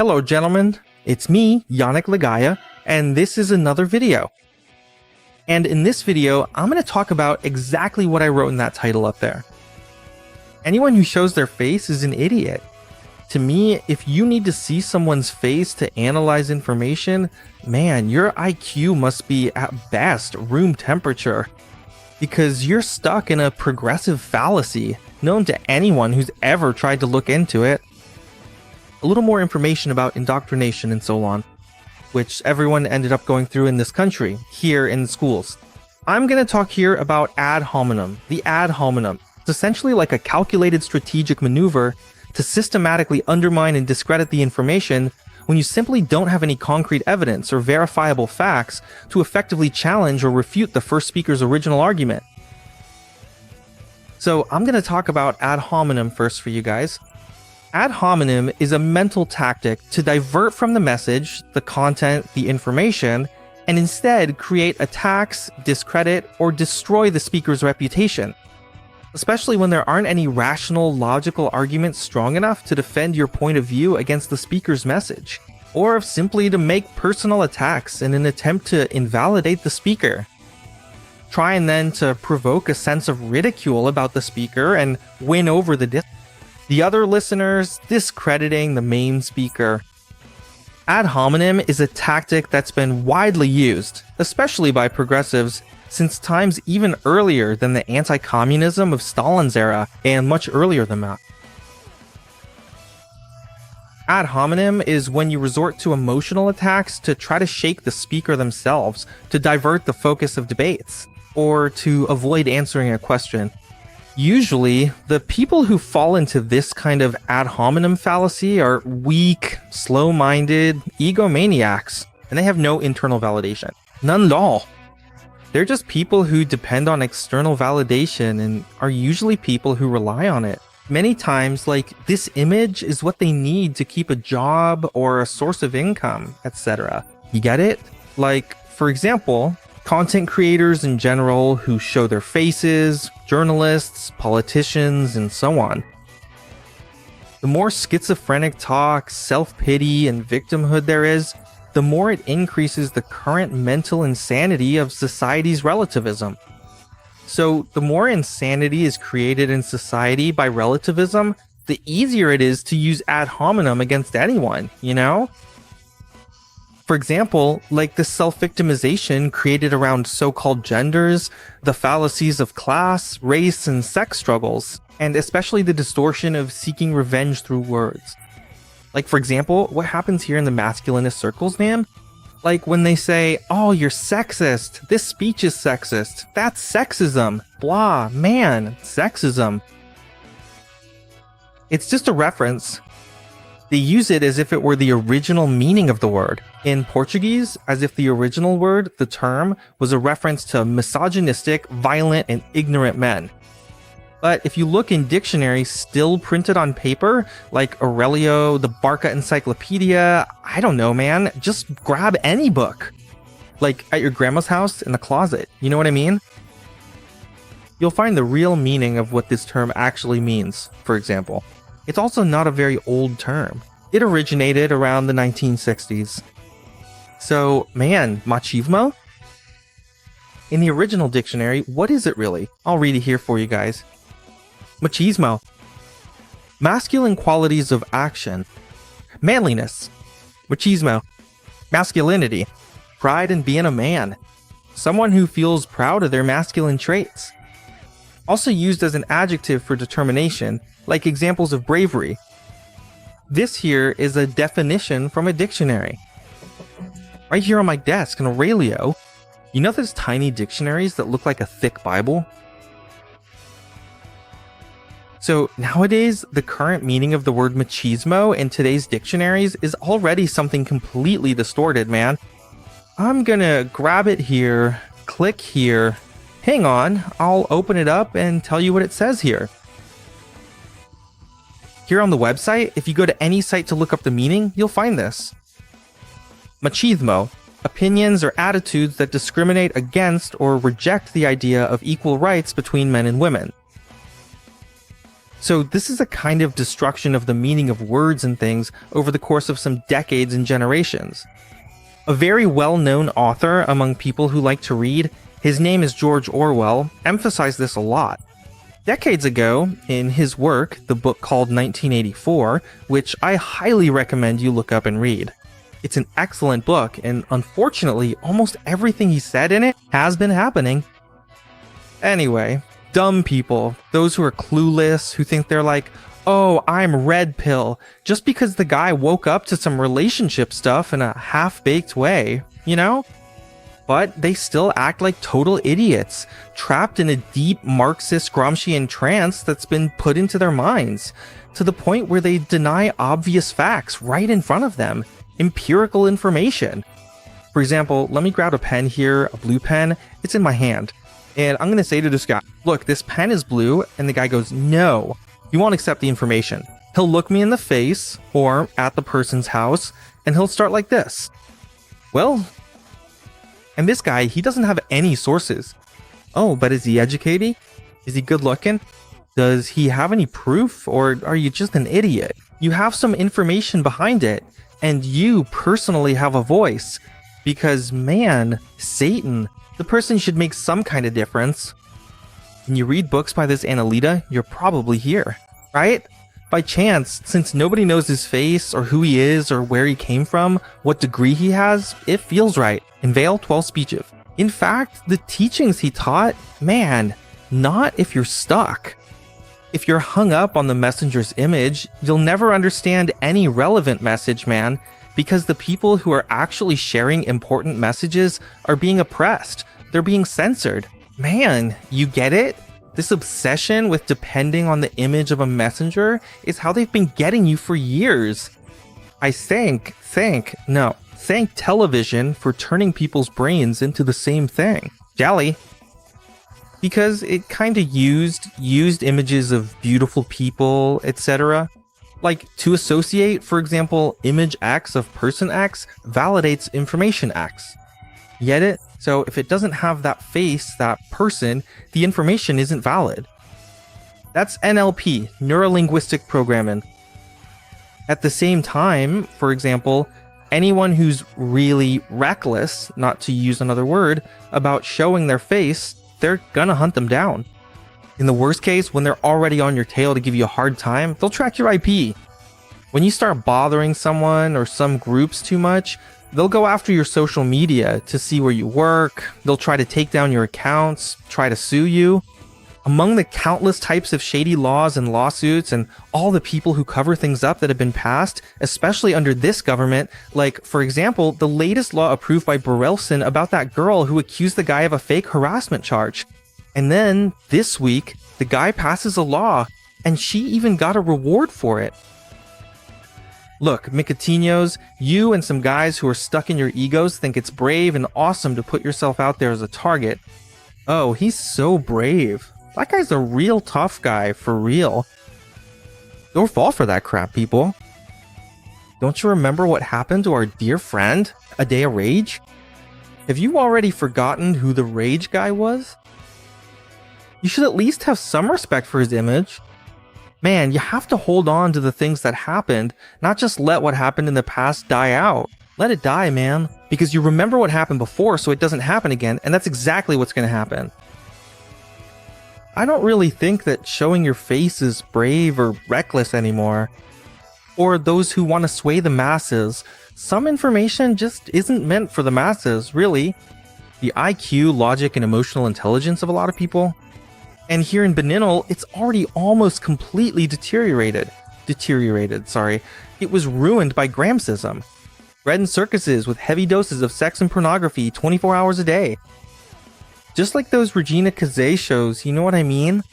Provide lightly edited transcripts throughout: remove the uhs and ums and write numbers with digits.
Hello gentlemen, it's me, Yani, and this is another video. And in this video, I'm going to talk about exactly what I wrote in that title up there. Anyone who shows their face is an idiot. To me, if you need to see someone's face to analyze information, man, your IQ must be at best room temperature. Because you're stuck in a progressive fallacy known to anyone who's ever tried to look into it. A little more information about indoctrination and so on, which everyone ended up going through in this country, here in schools. I'm going to talk here about ad hominem, the ad hominem. It's essentially like a calculated strategic maneuver to systematically undermine and discredit the information when you simply don't have any concrete evidence or verifiable facts to effectively challenge or refute the first speaker's original argument. So I'm going to talk about ad hominem first for you guys. Ad hominem is a mental tactic to divert from the message, the content, the information, and instead create attacks, discredit, or destroy the speaker's reputation. Especially when there aren't any rational, logical arguments strong enough to defend your point of view against the speaker's message, or simply to make personal attacks in an attempt to invalidate the speaker. Try and then to provoke a sense of ridicule about the speaker and win over the other listeners, discrediting the main speaker. Ad hominem is a tactic that's been widely used, especially by progressives, since times even earlier than the anti-communism of Stalin's era, and much earlier than that. Ad hominem is when you resort to emotional attacks to try to shake the speaker themselves, to divert the focus of debates, or to avoid answering a question. Usually, the people who fall into this kind of ad hominem fallacy are weak, slow-minded egomaniacs, and they have no internal validation. None at all. They're just people who depend on external validation and are usually people who rely on it. Many times, this image is what they need to keep a job or a source of income, etc. You get it? For example, content creators in general who show their faces, journalists, politicians, and so on. The more schizophrenic talk, self-pity, and victimhood there is, the more it increases the current mental insanity of society's relativism. So the more insanity is created in society by relativism, the easier it is to use ad hominem against anyone, you know? For example, the self-victimization created around so-called genders, the fallacies of class, race, and sex struggles, and especially the distortion of seeking revenge through words. For example, what happens here in the masculinist circles, man? When they say, oh, you're sexist, this speech is sexist, that's sexism, blah, man, sexism. It's just a reference. They use it as if it were the original meaning of the word. In Portuguese, as if the original word, the term, was a reference to misogynistic, violent, and ignorant men. But if you look in dictionaries still printed on paper, like Aurelio, the Barca Encyclopedia, I don't know, man, just grab any book. At your grandma's house in the closet, you know what I mean? You'll find the real meaning of what this term actually means, for example. It's also not a very old term. It originated around the 1960s. So, man, machismo? In the original dictionary, what is it really? I'll read it here for you guys. Machismo. Masculine qualities of action. Manliness. Machismo. Masculinity. Pride in being a man. Someone who feels proud of their masculine traits. Also used as an adjective for determination, like examples of bravery. This here is a definition from a dictionary. Right here on my desk in Aurelio, you know those tiny dictionaries that look like a thick Bible? So nowadays, the current meaning of the word machismo in today's dictionaries is already something completely distorted, man. I'm gonna grab it here, click here. Hang on, I'll open it up and tell you what it says here. Here on the website, if you go to any site to look up the meaning, you'll find this. Machismo, opinions or attitudes that discriminate against or reject the idea of equal rights between men and women. So this is a kind of destruction of the meaning of words and things over the course of some decades and generations. A very well-known author among people who like to read, his name is George Orwell, emphasized this a lot. Decades ago, in his work, the book called 1984, which I highly recommend you look up and read. It's an excellent book, and unfortunately, almost everything he said in it has been happening. Anyway, dumb people, those who are clueless, who think they're like, oh, I'm red pill, just because the guy woke up to some relationship stuff in a half-baked way, you know? But they still act like total idiots, trapped in a deep Marxist Gramscian trance that's been put into their minds, to the point where they deny obvious facts right in front of them, empirical information. For example, let me grab a pen here, a blue pen, it's in my hand, and I'm gonna say to this guy, look, this pen is blue, and the guy goes, no, he won't accept the information. He'll look me in the face, or at the person's house, and he'll start like this. Well, and this guy, he doesn't have any sources. Oh, but is he educated? Is he good looking? Does he have any proof? Or are you just an idiot? You have some information behind it, and you personally have a voice. Because man, Satan, the person should make some kind of difference. When you read books by this Annalita, you're probably here, right? By chance, since nobody knows his face, or who he is, or where he came from, what degree he has, it feels right. In Vale 12 speeches. In fact, the teachings he taught, man, not if you're stuck. If you're hung up on the messenger's image, you'll never understand any relevant message, man, because the people who are actually sharing important messages are being oppressed. They're being censored. Man, you get it? This obsession with depending on the image of a messenger is how they've been getting you for years. I thank television for turning people's brains into the same thing. Jelly. Because it kind of used images of beautiful people, etc. Like, to associate, for example, image X of person X validates information X. Get it? So if it doesn't have that face, that person, the information isn't valid. That's NLP, Neuro-Linguistic Programming. At the same time, for example, anyone who's really reckless, not to use another word, about showing their face, they're gonna hunt them down. In the worst case, when they're already on your tail to give you a hard time, they'll track your IP. When you start bothering someone or some groups too much, they'll go after your social media to see where you work, they'll try to take down your accounts, try to sue you. Among the countless types of shady laws and lawsuits and all the people who cover things up that have been passed, especially under this government, like, for example, the latest law approved by Borelson about that girl who accused the guy of a fake harassment charge. And then, this week, the guy passes a law, and she even got a reward for it. Look, Micatinos, you and some guys who are stuck in your egos think it's brave and awesome to put yourself out there as a target. Oh, he's so brave. That guy's a real tough guy, for real. Don't fall for that crap, people. Don't you remember what happened to our dear friend, A Day of Rage? Have you already forgotten who the Rage guy was? You should at least have some respect for his image. Man, you have to hold on to the things that happened, not just let what happened in the past die out. Let it die, man. Because you remember what happened before so it doesn't happen again, and that's exactly what's going to happen. I don't really think that showing your face is brave or reckless anymore. Or those who want to sway the masses. Some information just isn't meant for the masses, really. The IQ, logic, and emotional intelligence of a lot of people. And here in Beninal, it's already almost completely deteriorated. It was ruined by Gramscism. Bred in circuses with heavy doses of sex and pornography 24 hours a day. Just like those Regina Kazay shows, you know what I mean?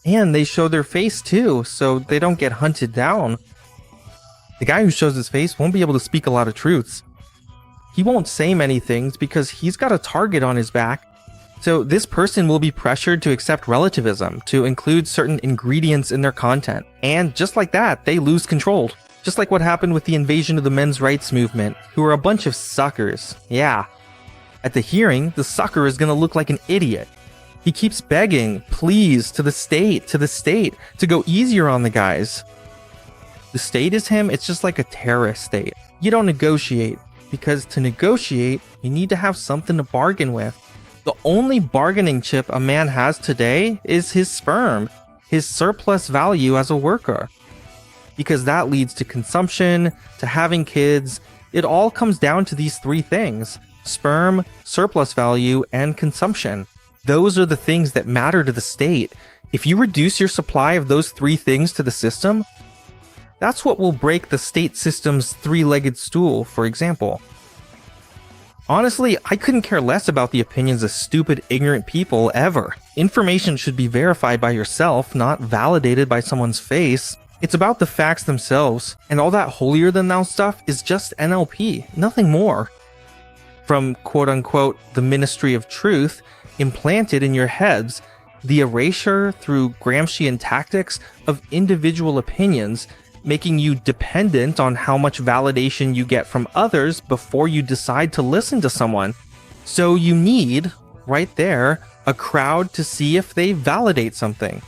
And they show their face too, so they don't get hunted down. The guy who shows his face won't be able to speak a lot of truths. He won't say many things because he's got a target on his back. So this person will be pressured to accept relativism, to include certain ingredients in their content. And just like that, they lose control. Just like what happened with the invasion of the men's rights movement, who are a bunch of suckers. Yeah. At the hearing, the sucker is gonna look like an idiot. He keeps begging, please, to the state, to go easier on the guys. The state is him, it's just like a terrorist state. You don't negotiate, because to negotiate, you need to have something to bargain with. The only bargaining chip a man has today is his sperm, his surplus value as a worker. Because that leads to consumption, to having kids. It all comes down to these three things: sperm, surplus value, and consumption. Those are the things that matter to the state. If you reduce your supply of those three things to the system, that's what will break the state system's three-legged stool, for example. Honestly, I couldn't care less about the opinions of stupid, ignorant people ever. Information should be verified by yourself, not validated by someone's face. It's about the facts themselves, and all that holier-than-thou stuff is just NLP, nothing more. From quote-unquote the Ministry of Truth, implanted in your heads, the erasure through Gramscian tactics of individual opinions, making you dependent on how much validation you get from others before you decide to listen to someone. So you need, right there, a crowd to see if they validate something.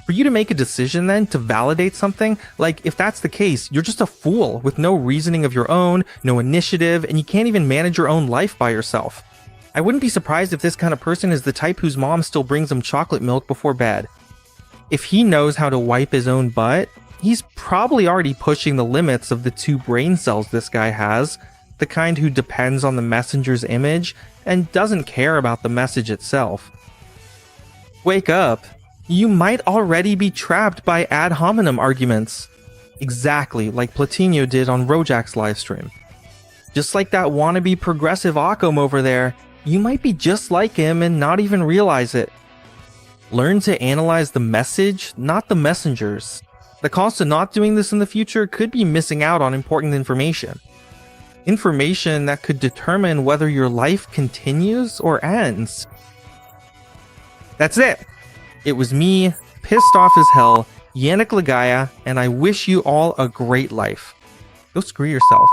For you to make a decision then to validate something, like if that's the case, you're just a fool with no reasoning of your own, no initiative, and you can't even manage your own life by yourself. I wouldn't be surprised if this kind of person is the type whose mom still brings him chocolate milk before bed. If he knows how to wipe his own butt, he's probably already pushing the limits of the 2 brain cells this guy has, the kind who depends on the messenger's image and doesn't care about the message itself. Wake up. You might already be trapped by ad hominem arguments. Exactly like Platinio did on Rojak's livestream. Just like that wannabe progressive Occam over there, you might be just like him and not even realize it. Learn to analyze the message, not the messengers. The cost of not doing this in the future could be missing out on important information. Information that could determine whether your life continues or ends. That's it. It was me, pissed off as hell, Yani, and I wish you all a great life. Go screw yourself.